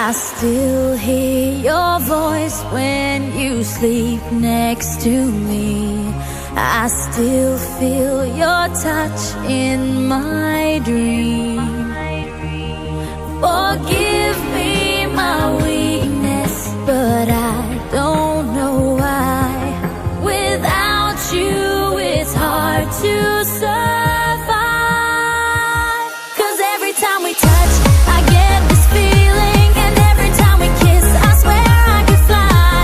I still hear your voice when you sleep next to me. I still feel your touch in my dream. Forgive me my weakness, but I don't know why. Without you, it's hard to survive. 'Cause every time we touch, I get this feeling, and every time we kiss, I swear I could fly.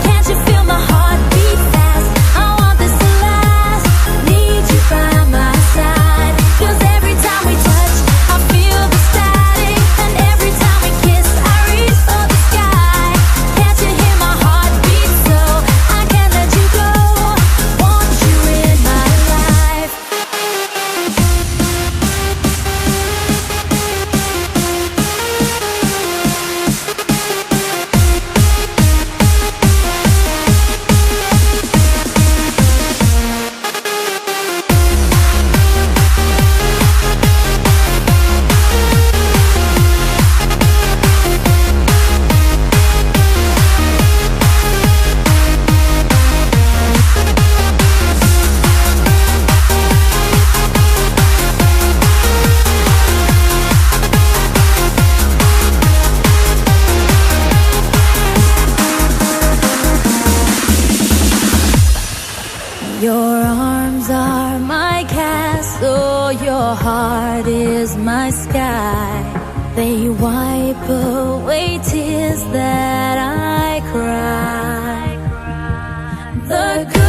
Can't you feel my heart beat fast? I want this to last. Need you by my side. 'Cause every time we touch, I feel the static, and every time we kiss, I reach for the sky. Can't you hear my heart beat so I can't let you go? Want you in my life. Your arms are my castle, your heart is my sky. They wipe away tears that I cry. The good